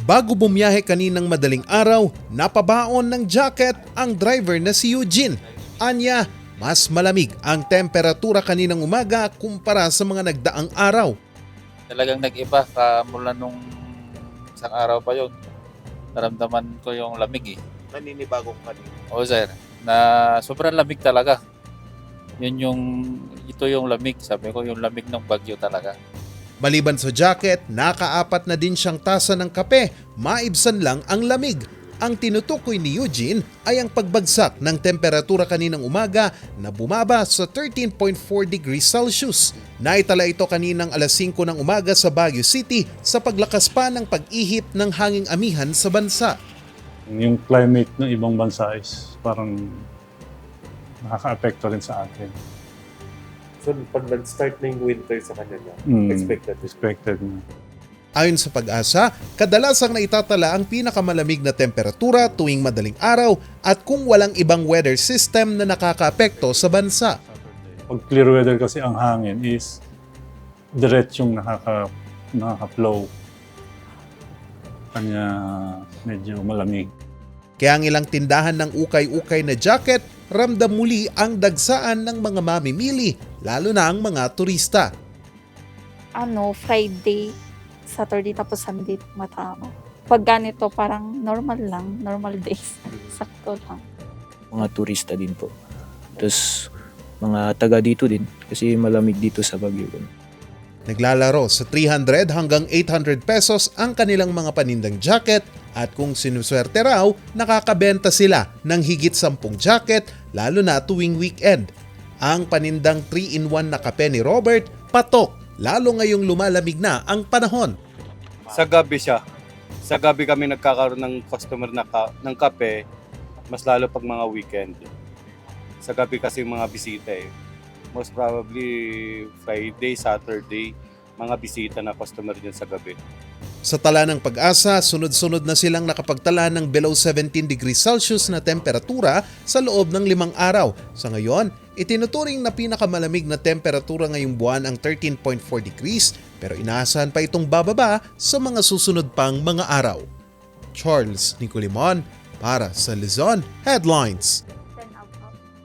Bago bumiyahe kaninang madaling araw, napabaon ng jacket ang driver na si Eugene. Anya, mas malamig ang temperatura kaninang umaga kumpara sa mga nagdaang araw. Talagang nag-iba mula nung isang araw pa yun. Naramdaman ko yung lamig eh. Naninibago ko kanina. Oo sir, na sobrang lamig talaga. Ito yung lamig, sabi ko yung lamig ng Bagyo talaga. Maliban sa jacket, nakaapat na din siyang tasa ng kape, maibsan lang ang lamig. Ang tinutukoy ni Eugene ay ang pagbagsak ng temperatura kaninang umaga na bumaba sa 13.4 degrees Celsius. Naitala ito kaninang alas 5 ng umaga sa Baguio City sa paglakas pa ng pag-ihip ng hanging amihan sa bansa. Yung climate ng ibang bansa is parang nakaka-apekto rin sa atin. So pag nag-start na yung winter sa kanila, expected na. Ayon sa Pag-asa, kadalasang naitatala ang pinakamalamig na temperatura tuwing madaling araw at kung walang ibang weather system na nakakaapekto sa bansa. Pag clear weather kasi ang hangin is diretsong nakaka-flow. Kanya medyo malamig. Kaya ang ilang tindahan ng ukay-ukay na jacket, ramdam muli ang dagsaan ng mga mamimili, lalo na ang mga turista. Friday, Saturday, tapos Sunday, matama. Pag ganito, parang normal days. Sakto lang. Mga turista din po. Tapos mga taga dito din kasi malamig dito sa Baguio. Naglalaro sa 300 hanggang 800 pesos ang kanilang mga panindang jacket at kung sinuswerte raw, nakakabenta sila ng higit 10 jacket lalo na tuwing weekend. Ang panindang 3-in-1 na kape ni Robert, patok, lalo ngayong lumalamig na ang panahon. Sa gabi siya. Sa gabi kami nagkakaroon ng customer ng kape, mas lalo pag mga weekend. Sa gabi kasi mga bisita eh. Most probably Friday, Saturday, mga bisita na customer din sa gabi. Sa tala ng Pag-asa, sunod-sunod na silang nakapagtala ng below 17 degrees Celsius na temperatura sa loob ng 5 araw. Sa ngayon, itinuturing na pinakamalamig na temperatura ngayong buwan ang 13.4 degrees pero inaasahan pa itong bababa sa mga susunod pang mga araw. Charles Nicolimon para sa Luzon Headlines.